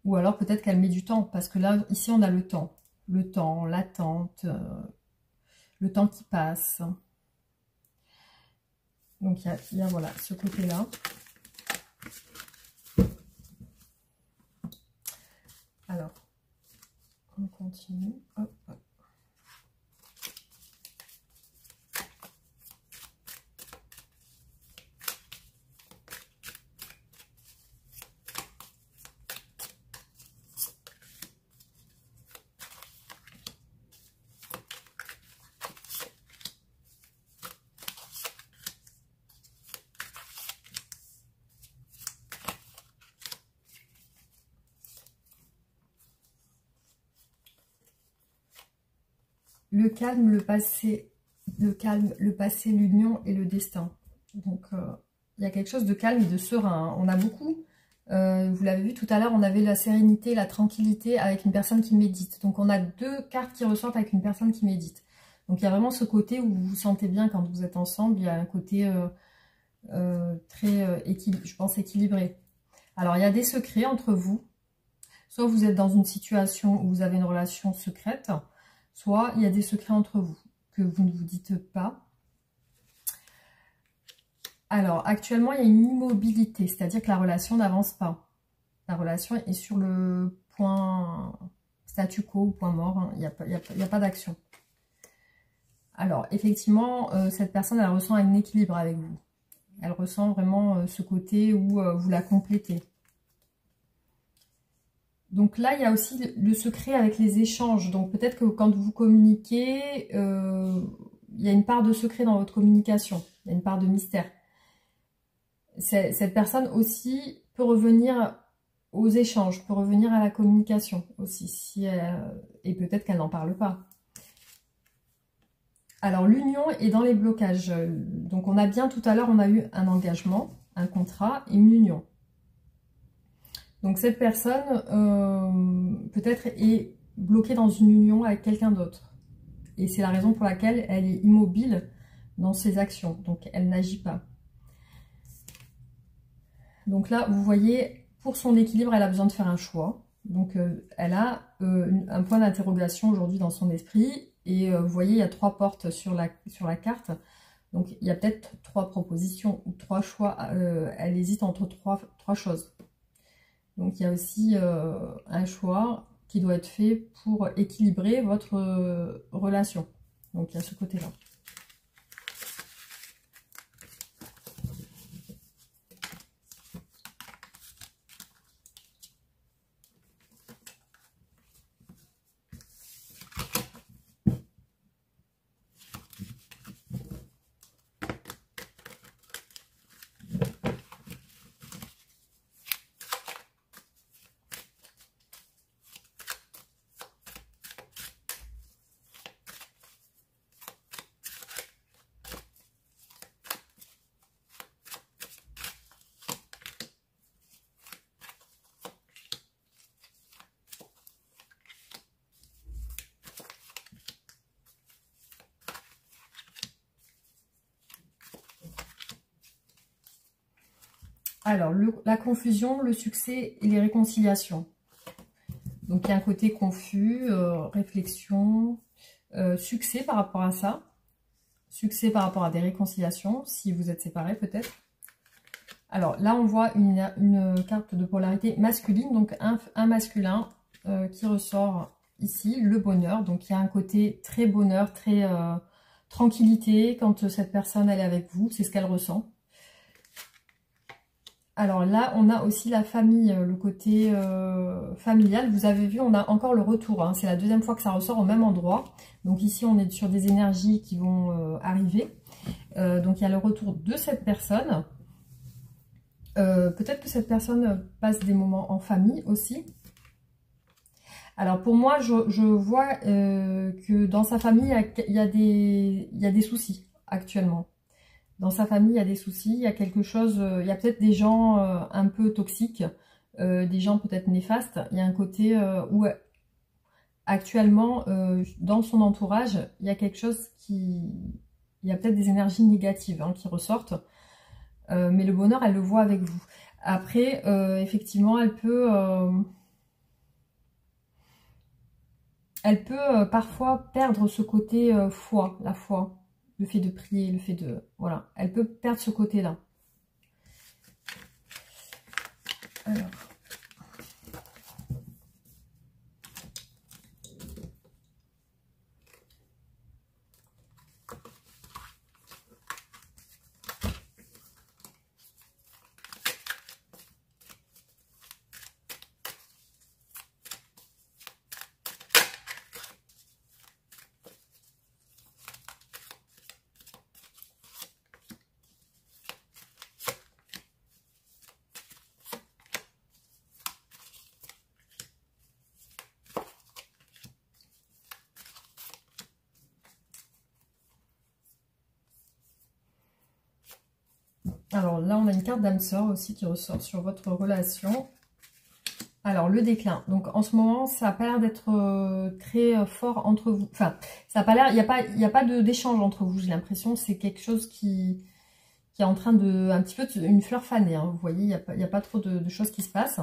Ou alors peut-être qu'elle met du temps, parce que là, ici, on a le temps. Le temps, l'attente, le temps qui passe. Donc, il y a voilà, ce côté-là. Alors, on continue. Hop, hop. Le calme, le passé, l'union et le destin. Donc, il y a quelque chose de calme et de serein. Hein. On a beaucoup, vous l'avez vu tout à l'heure, on avait la sérénité, la tranquillité avec une personne qui médite. Donc, on a deux cartes qui ressortent avec une personne qui médite. Donc, il y a vraiment ce côté où vous vous sentez bien quand vous êtes ensemble. Il y a un côté très, je pense, équilibré. Alors, il y a des secrets entre vous. Soit vous êtes dans une situation où vous avez une relation secrète, soit il y a des secrets entre vous que vous ne vous dites pas. Alors, actuellement, il y a une immobilité, c'est-à-dire que la relation n'avance pas. La relation est sur le point statu quo, point mort, hein. Il n'y a pas d'action. Alors, effectivement, cette personne, elle ressent un équilibre avec vous. Elle ressent vraiment ce côté où vous la complétez. Donc là, il y a aussi le secret avec les échanges. Donc peut-être que quand vous communiquez, il y a une part de secret dans votre communication. Il y a une part de mystère. Cette personne aussi peut revenir aux échanges, peut revenir à la communication aussi. Et peut-être qu'elle n'en parle pas. Alors l'union est dans les blocages. Donc on a bien tout à l'heure, on a eu un engagement, un contrat et une union. Donc cette personne peut-être est bloquée dans une union avec quelqu'un d'autre. Et c'est la raison pour laquelle elle est immobile dans ses actions. Donc elle n'agit pas. Donc là, vous voyez, pour son équilibre, elle a besoin de faire un choix. Donc elle a un point d'interrogation aujourd'hui dans son esprit. Et vous voyez, il y a 3 portes sur la carte. Donc il y a peut-être 3 propositions ou 3 choix. Elle hésite entre 3 choses. Donc, il y a aussi un choix qui doit être fait pour équilibrer votre relation. Donc, il y a ce côté-là. Alors, la confusion, le succès et les réconciliations. Donc, il y a un côté confus, réflexion, succès par rapport à ça. Succès par rapport à des réconciliations, si vous êtes séparés peut-être. Alors, là, on voit une carte de polarité masculine, donc un masculin qui ressort ici, le bonheur. Donc, il y a un côté très bonheur, très tranquillité quand cette personne, elle est avec vous. C'est ce qu'elle ressent. Alors là, on a aussi la famille, le côté familial. Vous avez vu, on a encore le retour. Hein. C'est la deuxième fois que ça ressort au même endroit. Donc ici, on est sur des énergies qui vont arriver. Donc il y a le retour de cette personne. Peut-être que cette personne passe des moments en famille aussi. Alors pour moi, je vois que dans sa famille, il y a des soucis actuellement. Dans sa famille, il y a des soucis, il y a quelque chose, il y a peut-être des gens un peu toxiques, des gens peut-être néfastes. Il y a un côté où actuellement, dans son entourage, il y a quelque chose qui... Il y a peut-être des énergies négatives hein, qui ressortent. Mais le bonheur, elle le voit avec vous. Après, effectivement, elle peut parfois perdre ce côté foi, la foi. Le fait de prier, le fait de... Voilà, elle peut perdre ce côté-là. Alors... Alors là, on a une carte d'âme sœur aussi qui ressort sur votre relation. Alors, le déclin. Donc, en ce moment, ça n'a pas l'air d'être très fort entre vous. Enfin, ça n'a pas l'air... Il n'y a pas d'échange entre vous, j'ai l'impression. C'est quelque chose qui est en train de... Un petit peu une fleur fanée. Hein, vous voyez, il n'y a pas trop de choses qui se passent.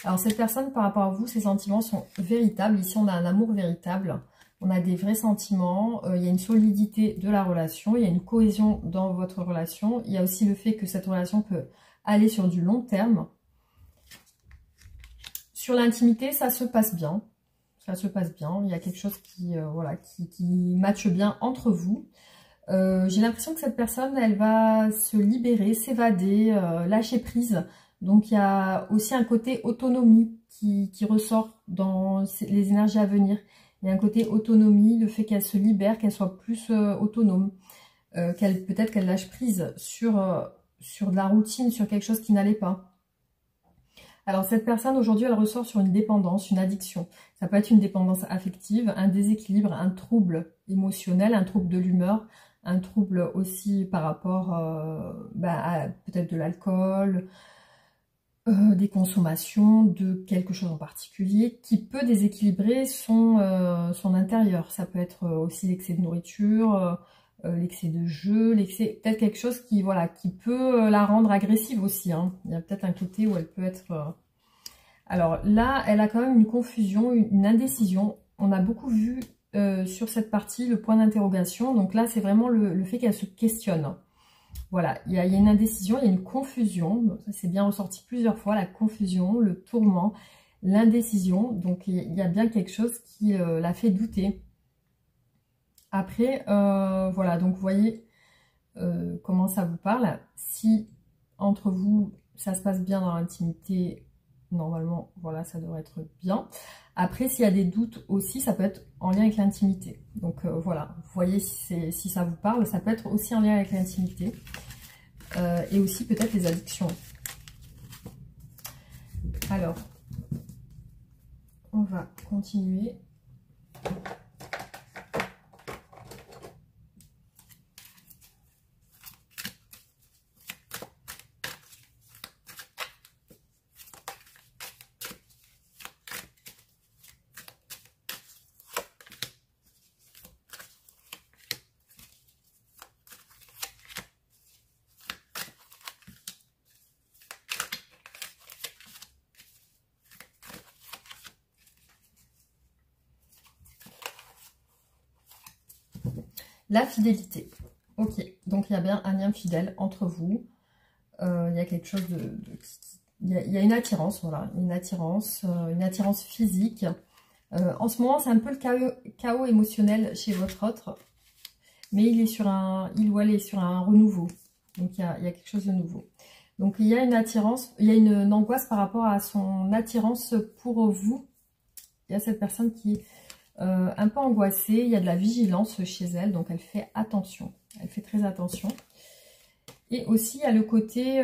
Alors, cette personne, par rapport à vous, ses sentiments sont véritables. Ici, on a un amour véritable. On a des vrais sentiments, il y a une solidité de la relation, il y a une cohésion dans votre relation. Il y a aussi le fait que cette relation peut aller sur du long terme. Sur l'intimité, ça se passe bien. Ça se passe bien. Il y a quelque chose qui, voilà, qui matche bien entre vous. J'ai l'impression que cette personne, elle va se libérer, s'évader, lâcher prise. Donc, il y a aussi un côté autonomie qui ressort dans les énergies à venir. Il y a un côté autonomie, le fait qu'elle se libère, qu'elle soit plus autonome. Peut-être qu'elle lâche prise sur de la routine, sur quelque chose qui n'allait pas. Alors cette personne aujourd'hui, elle ressort sur une dépendance, une addiction. Ça peut être une dépendance affective, un déséquilibre, un trouble émotionnel, un trouble de l'humeur, un trouble aussi par rapport à peut-être de l'alcool, des consommations, de quelque chose en particulier qui peut déséquilibrer son intérieur. Ça peut être aussi l'excès de nourriture, l'excès de jeu, peut-être quelque chose qui, voilà, qui peut la rendre agressive aussi. Hein. Il y a peut-être un côté où elle peut être... Alors là, elle a quand même une confusion, une indécision. On a beaucoup vu sur cette partie le point d'interrogation. Donc là, c'est vraiment le fait qu'elle se questionne. Voilà, il y a une indécision, il y a une confusion. C'est bien ressorti plusieurs fois, la confusion, le tourment, l'indécision. Donc il y a bien quelque chose qui la fait douter. Après, voilà, donc vous voyez comment ça vous parle. Si entre vous, ça se passe bien dans l'intimité, normalement, voilà, ça devrait être bien. Après, s'il y a des doutes aussi, ça peut être en lien avec l'intimité. Donc voilà, vous voyez si ça vous parle, ça peut être aussi en lien avec l'intimité. Et aussi peut-être les addictions. Alors, on va continuer. La fidélité. Ok, donc il y a bien un lien fidèle entre vous. Il y a quelque chose il y a une attirance, voilà, une attirance physique. En ce moment, c'est un peu le chaos émotionnel chez votre autre, mais il ou elle est sur un renouveau. Donc il y a quelque chose de nouveau. Donc il y a une attirance, il y a une angoisse par rapport à son attirance pour vous. Il y a cette personne qui est un peu angoissée, il y a de la vigilance chez elle, donc elle fait attention, elle fait très attention. Et aussi il y a le côté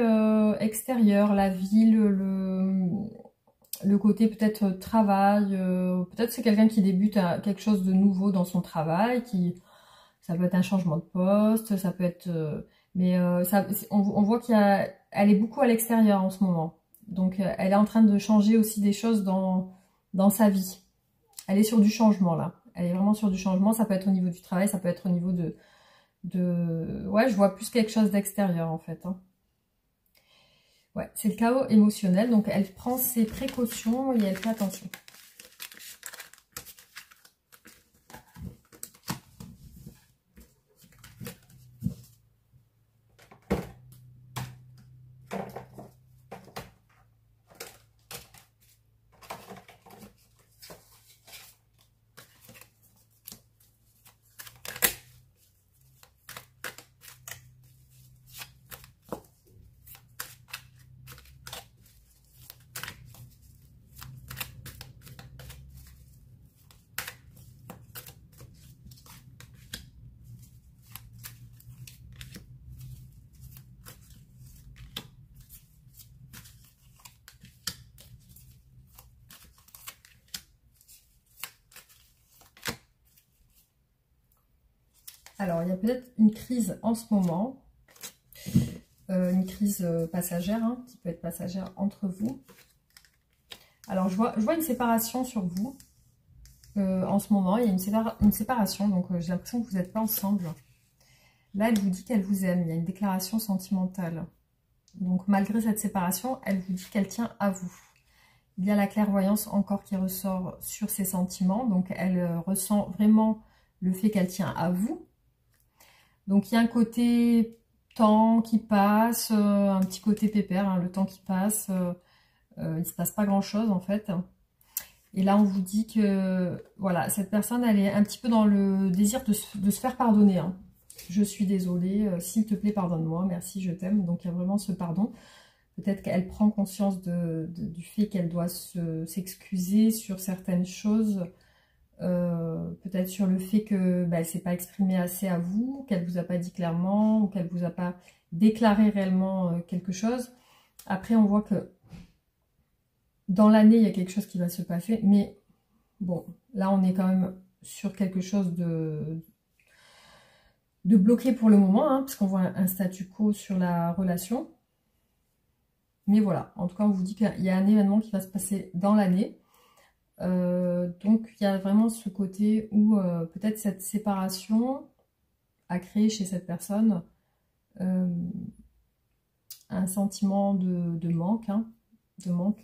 extérieur, la ville, le côté peut-être travail, peut-être c'est quelqu'un qui débute à quelque chose de nouveau dans son travail, ça peut être un changement de poste, ça peut être... on voit qu'elle est beaucoup à l'extérieur en ce moment. Donc elle est en train de changer aussi des choses dans sa vie. Elle est sur du changement là. Elle est vraiment sur du changement. Ça peut être au niveau du travail, ça peut être au niveau ouais, je vois plus quelque chose d'extérieur en fait. Hein. Ouais, c'est le chaos émotionnel. Donc elle prend ses précautions et elle fait attention. Alors, il y a peut-être une crise en ce moment, une crise passagère, hein, qui peut être passagère entre vous. Alors, je vois une séparation sur vous. En ce moment, il y a une séparation, donc j'ai l'impression que vous n'êtes pas ensemble. Là, elle vous dit qu'elle vous aime, il y a une déclaration sentimentale. Donc, malgré cette séparation, elle vous dit qu'elle tient à vous. Il y a la clairvoyance encore qui ressort sur ses sentiments, donc elle ressent vraiment le fait qu'elle tient à vous. Donc il y a un côté temps qui passe, un petit côté pépère, hein, le temps qui passe, il ne se passe pas grand chose en fait. Et là on vous dit que voilà, cette personne elle est un petit peu dans le désir de se faire pardonner. Hein. Je suis désolée, s'il te plaît pardonne-moi, merci, je t'aime. Donc il y a vraiment ce pardon. Peut-être qu'elle prend conscience du fait qu'elle doit s'excuser sur certaines choses. Peut-être sur le fait que elle ne s'est pas exprimée assez à vous, qu'elle ne vous a pas dit clairement, ou qu'elle ne vous a pas déclaré réellement quelque chose. Après, on voit que dans l'année, il y a quelque chose qui va se passer, mais bon, là, on est quand même sur quelque chose de bloqué pour le moment, hein, parce qu'on voit un statu quo sur la relation. Mais voilà, en tout cas, on vous dit qu'il y a un événement qui va se passer dans l'année. Donc il y a vraiment ce côté où peut-être cette séparation a créé chez cette personne un sentiment de manque, hein,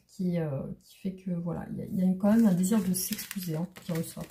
qui fait que voilà, il y a quand même un désir de s'excuser, hein, qui ressort.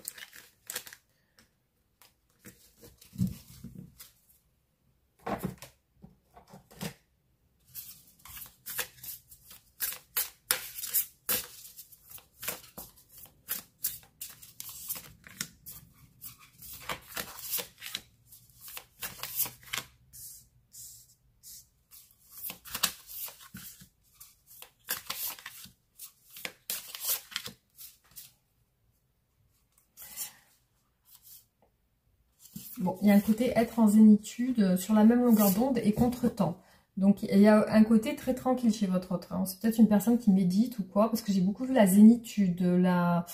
Bon, il y a un côté être en zénitude, sur la même longueur d'onde et contre-temps. Donc, il y a un côté très tranquille chez votre autre. Hein. C'est peut-être une personne qui médite ou quoi, parce que j'ai beaucoup vu la zénitude, la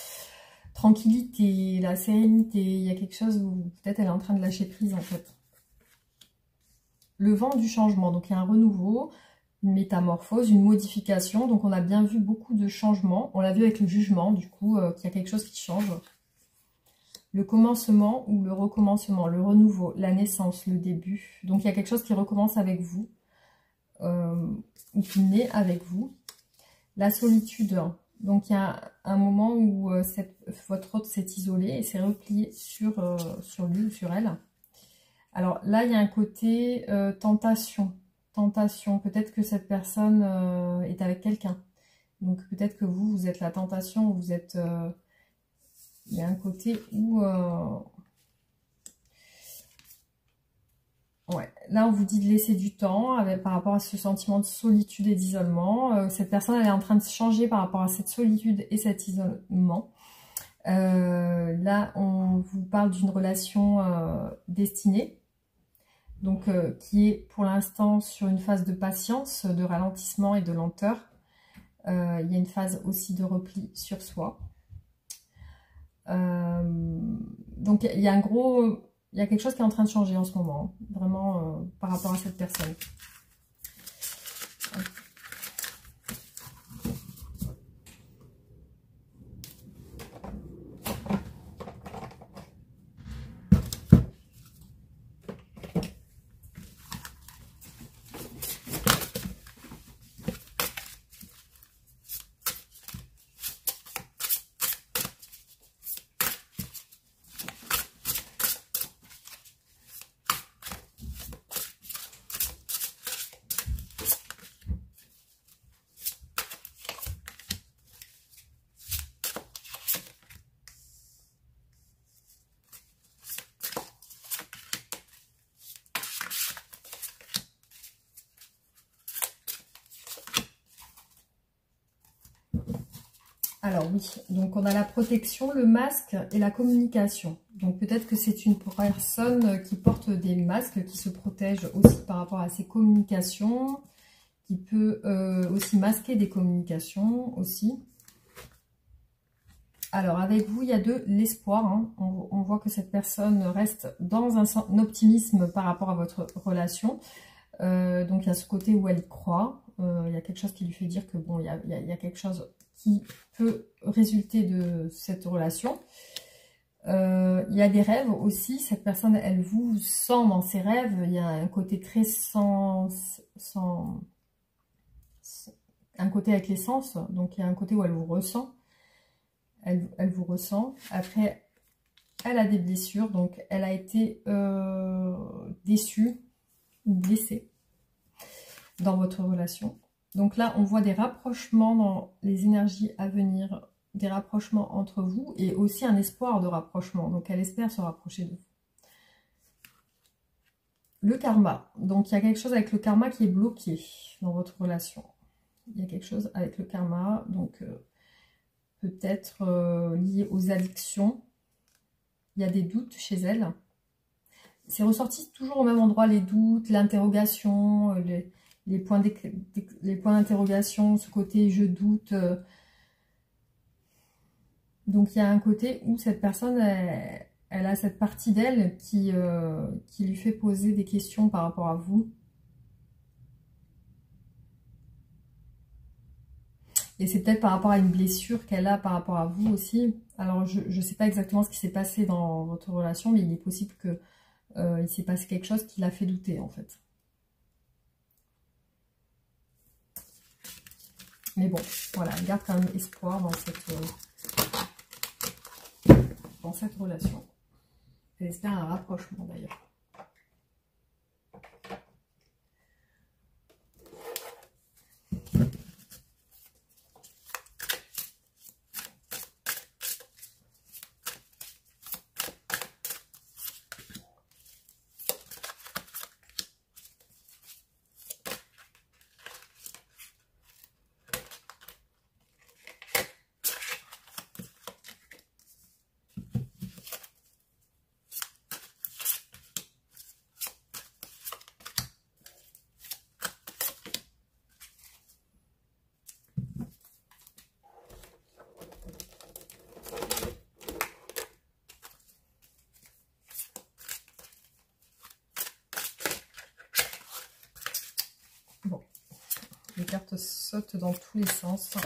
tranquillité, la sérénité. Il y a quelque chose où peut-être elle est en train de lâcher prise, en fait. Le vent du changement. Donc, il y a un renouveau, une métamorphose, une modification. Donc, on a bien vu beaucoup de changements. On l'a vu avec le jugement, du coup, qu'il y a quelque chose qui change. Le commencement ou le recommencement, le renouveau, la naissance, le début. Donc, il y a quelque chose qui recommence avec vous, ou qui naît avec vous. La solitude. Donc, il y a un moment où votre autre s'est isolé et s'est replié sur lui ou sur elle. Alors là, il y a un côté tentation. Tentation. Peut-être que cette personne est avec quelqu'un. Donc peut-être que vous, vous êtes la tentation, vous êtes... il y a un côté où... ouais, là on vous dit de laisser du temps par rapport à ce sentiment de solitude et d'isolement. Cette personne, elle est en train de changer par rapport à cette solitude et cet isolement. Là, on vous parle d'une relation destinée, donc qui est pour l'instant sur une phase de patience, de ralentissement et de lenteur. Il y a une phase aussi de repli sur soi. Donc il y a il y a quelque chose qui est en train de changer en ce moment, hein, vraiment par rapport à cette personne. Alors oui, donc on a la protection, le masque et la communication. Donc peut-être que c'est une personne qui porte des masques, qui se protège aussi par rapport à ses communications, qui peut aussi masquer des communications aussi. Alors avec vous, il y a de l'espoir, hein. On voit que cette personne reste dans un optimisme par rapport à votre relation. Donc il y a ce côté où elle y croit, il y a quelque chose qui lui fait dire que bon, il y a quelque chose qui peut résulter de cette relation. Il y a des rêves aussi, cette personne, elle vous sent dans ses rêves, il y a un côté très un côté avec les sens, donc il y a un côté où elle vous ressent, elle vous ressent. Après, elle a des blessures, donc elle a été déçue ou blessée dans votre relation. Donc là, on voit des rapprochements dans les énergies à venir, des rapprochements entre vous et aussi un espoir de rapprochement. Donc elle espère se rapprocher de vous. Le karma. Donc il y a quelque chose avec le karma qui est bloqué dans votre relation. Il y a quelque chose avec le karma, donc peut-être lié aux addictions. Il y a des doutes chez elle. C'est ressorti toujours au même endroit, les doutes, l'interrogation, les points d'interrogation, ce côté je doute. Donc il y a un côté où cette personne, elle a cette partie d'elle qui lui fait poser des questions par rapport à vous. Et c'est peut-être par rapport à une blessure qu'elle a par rapport à vous aussi. Alors je ne sais pas exactement ce qui s'est passé dans votre relation, mais il est possible que il s'est passé quelque chose qui l'a fait douter en fait. Mais bon, voilà, elle garde quand même espoir dans cette relation. Elle espère un rapprochement d'ailleurs. Bon, les cartes sautent dans tous les sens.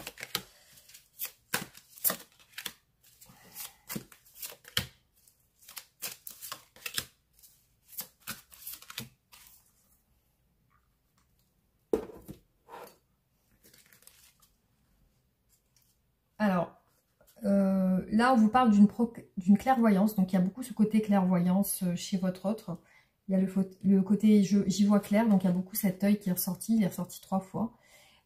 Alors, là, on vous parle d'une clairvoyance. Donc, il y a beaucoup ce côté clairvoyance chez votre autre. Il y a le côté j'y vois clair, donc il y a beaucoup cet œil qui est ressorti, il est ressorti 3 fois.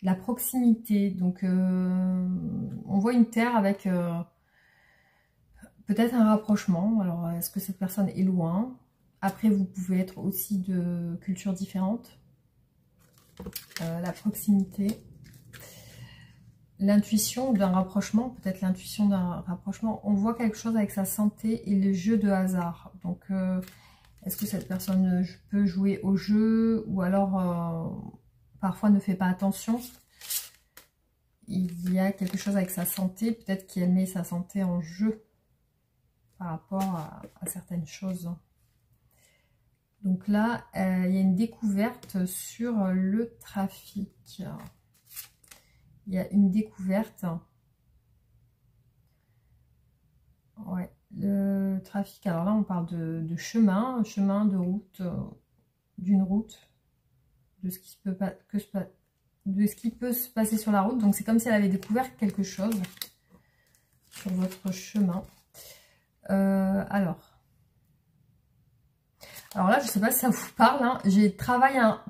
La proximité, donc on voit une terre avec peut-être un rapprochement. Alors est-ce que cette personne est loin? Après vous pouvez être aussi de cultures différentes. La proximité. L'intuition d'un rapprochement, peut-être l'intuition d'un rapprochement. On voit quelque chose avec sa santé et le jeu de hasard. Donc est-ce que cette personne peut jouer au jeu ou alors parfois ne fait pas attention? Il y a quelque chose avec sa santé, peut-être qu'elle met sa santé en jeu par rapport à certaines choses. Donc là, il y a une découverte sur le trafic. Il y a une découverte. Ouais, le trafic. Alors là, on parle de chemin, de route, d'une route, de ce qui peut se passer sur la route. Donc c'est comme si elle avait découvert quelque chose sur votre chemin. Alors là, je ne sais pas si ça vous parle. Hein. J'ai quelqu'un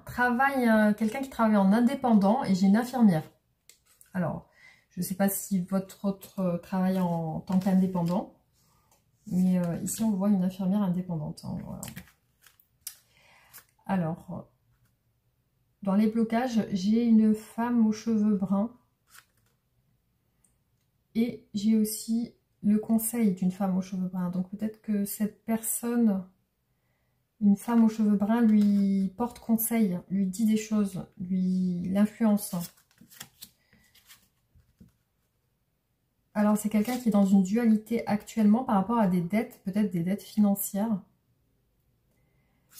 qui travaille en indépendant et j'ai une infirmière. Alors, je ne sais pas si votre autre travaille en tant qu'indépendant. Mais ici, on voit une infirmière indépendante. Hein, voilà. Alors, dans les blocages, j'ai une femme aux cheveux bruns. Et j'ai aussi le conseil d'une femme aux cheveux bruns. Donc peut-être que cette personne, une femme aux cheveux bruns, lui porte conseil, lui dit des choses, lui l'influence. Alors c'est quelqu'un qui est dans une dualité actuellement par rapport à des dettes, peut-être des dettes financières.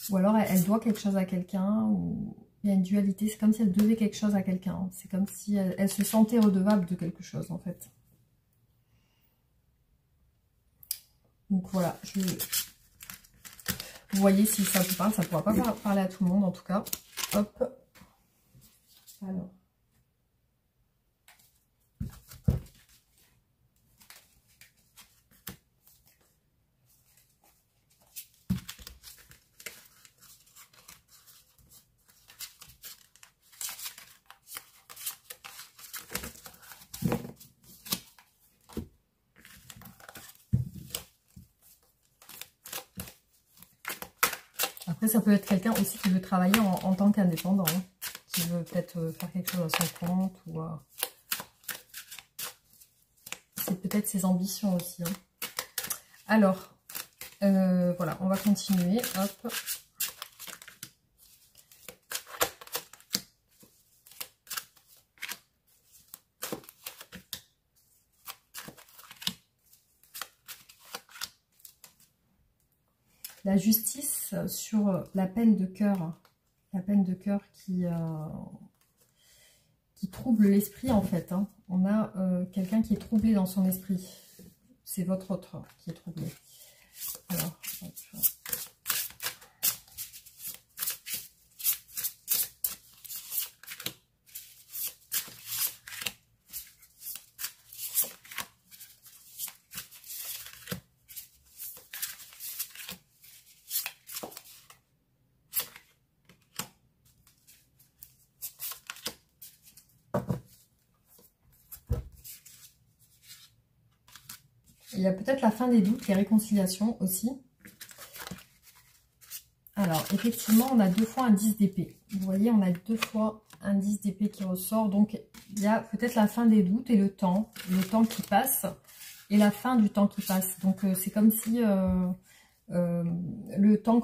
Ou alors elle doit quelque chose à quelqu'un, ou il y a une dualité, c'est comme si elle devait quelque chose à quelqu'un. C'est comme si elle se sentait redevable de quelque chose en fait. Donc voilà, vous voyez si ça vous parle, ça ne pourra pas parler à tout le monde en tout cas. Hop. Alors. Après, ça peut être quelqu'un aussi qui veut travailler en tant qu'indépendant, hein, qui veut peut-être faire quelque chose à son compte, ou c'est peut-être ses ambitions aussi. Hein. Alors, voilà, on va continuer. Hop. La justice sur la peine de cœur. La peine de cœur qui trouble l'esprit en fait. Hein. On a quelqu'un qui est troublé dans son esprit. C'est votre autre qui est troublé. Alors, hop. Il y a peut-être la fin des doutes, les réconciliations aussi. Alors, effectivement, on a 2 fois un 10 d'épée. Vous voyez, on a 2 fois un 10 d'épée qui ressort. Donc, il y a peut-être la fin des doutes et le temps qui passe et la fin du temps qui passe. Donc, c'est comme si le temps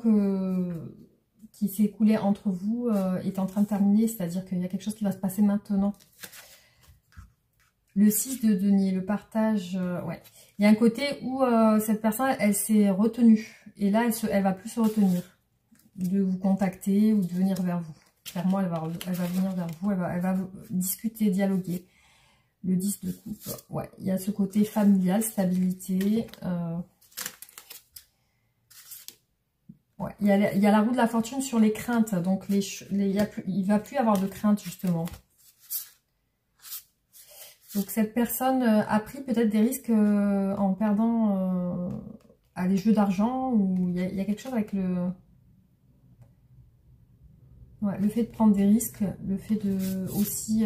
qui s'est écoulé entre vous est en train de terminer. C'est-à-dire qu'il y a quelque chose qui va se passer maintenant. Le 6 de denier, le partage, ouais. Il y a un côté où cette personne, elle s'est retenue. Et là, elle va plus se retenir de vous contacter ou de venir vers vous. Clairement, elle va venir vers vous, elle va discuter, dialoguer. Le 10 de coupe, ouais. Il y a ce côté familial, stabilité. Ouais. Il y a la roue de la fortune sur les craintes. Donc, il va plus y avoir de crainte, justement. Donc cette personne a pris peut-être des risques en perdant à des jeux d'argent, ou il y a quelque chose avec le... Ouais, le fait de prendre des risques, le fait de aussi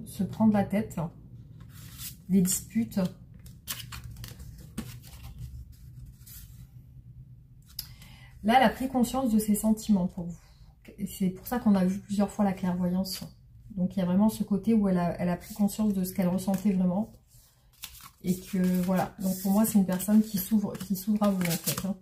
se prendre la tête, des disputes. Là, elle a pris conscience de ses sentiments pour vous. Et c'est pour ça qu'on a vu plusieurs fois la clairvoyance. Donc, il y a vraiment ce côté où elle a pris conscience de ce qu'elle ressentait vraiment. Et que, voilà. Donc, pour moi, c'est une personne qui s'ouvre à vous, en fait. Hein.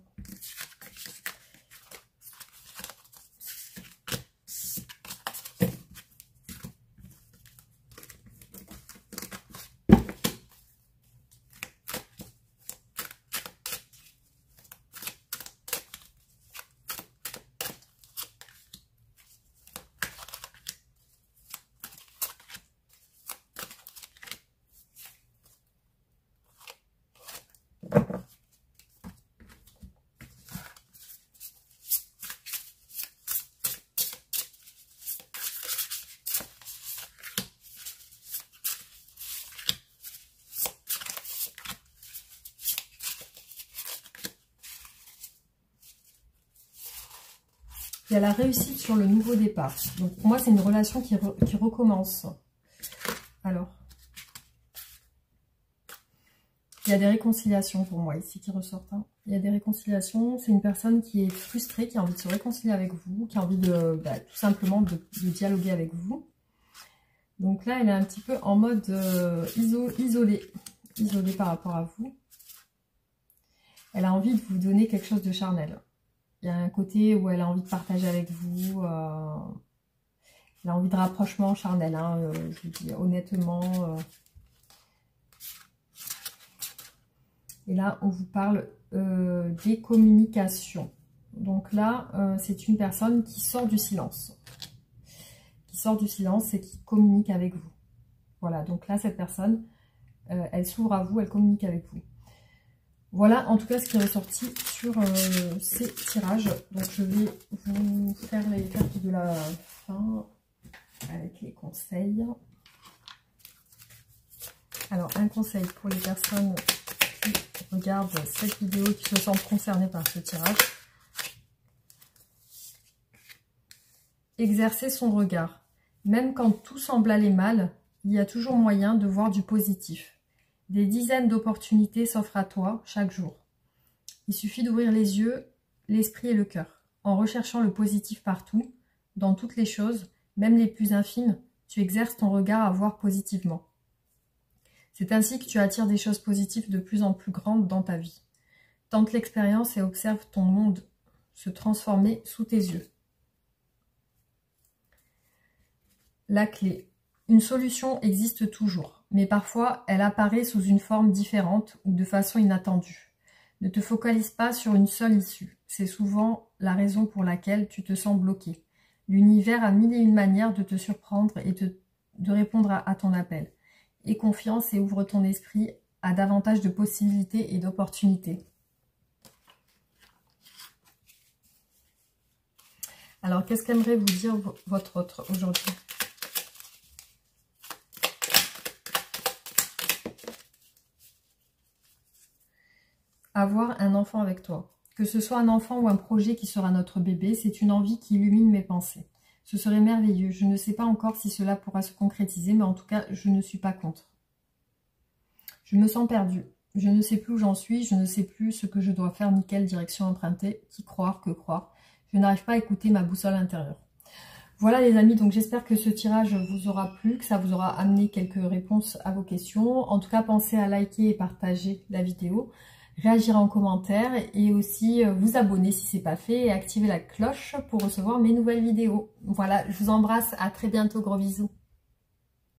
Il y a la réussite sur le nouveau départ. Donc pour moi, c'est une relation qui recommence. Alors, il y a des réconciliations pour moi ici qui ressortent. Hein. Il y a des réconciliations. C'est une personne qui est frustrée, qui a envie de se réconcilier avec vous, qui a envie de tout simplement de dialoguer avec vous. Donc là, elle est un petit peu en mode isolée par rapport à vous. Elle a envie de vous donner quelque chose de charnel. Il y a un côté où elle a envie de partager avec vous. Elle a envie de rapprochement charnel, hein, je vous dis honnêtement. Et là, on vous parle des communications. Donc là, c'est une personne qui sort du silence. Qui sort du silence et qui communique avec vous. Voilà, donc là, cette personne, elle s'ouvre à vous, elle communique avec vous. Voilà, en tout cas, ce qui est ressorti sur ces tirages. Donc, je vais vous faire les cartes de la fin avec les conseils. Alors, un conseil pour les personnes qui regardent cette vidéo, qui se sentent concernées par ce tirage. Exercer son regard. Même quand tout semble aller mal, il y a toujours moyen de voir du positif. Des dizaines d'opportunités s'offrent à toi chaque jour. Il suffit d'ouvrir les yeux, l'esprit et le cœur. En recherchant le positif partout, dans toutes les choses, même les plus infimes, tu exerces ton regard à voir positivement. C'est ainsi que tu attires des choses positives de plus en plus grandes dans ta vie. Tente l'expérience et observe ton monde se transformer sous tes yeux. La clé. Une solution existe toujours, mais parfois elle apparaît sous une forme différente ou de façon inattendue. Ne te focalise pas sur une seule issue. C'est souvent la raison pour laquelle tu te sens bloqué. L'univers a mille et une manières de te surprendre et de répondre à ton appel. Aie confiance et ouvre ton esprit à davantage de possibilités et d'opportunités. Alors, qu'est-ce qu'aimerait vous dire votre autre aujourd'hui ? Avoir un enfant avec toi. Que ce soit un enfant ou un projet qui sera notre bébé, c'est une envie qui illumine mes pensées. Ce serait merveilleux. Je ne sais pas encore si cela pourra se concrétiser, mais en tout cas, je ne suis pas contre. Je me sens perdue. Je ne sais plus où j'en suis, je ne sais plus ce que je dois faire ni quelle direction emprunter. Qui croire, que croire. Je n'arrive pas à écouter ma boussole intérieure. Voilà les amis, donc j'espère que ce tirage vous aura plu, que ça vous aura amené quelques réponses à vos questions. En tout cas, pensez à liker et partager la vidéo. Réagir en commentaire et aussi vous abonner si ce n'est pas fait et activer la cloche pour recevoir mes nouvelles vidéos. Voilà, je vous embrasse, à très bientôt, gros bisous.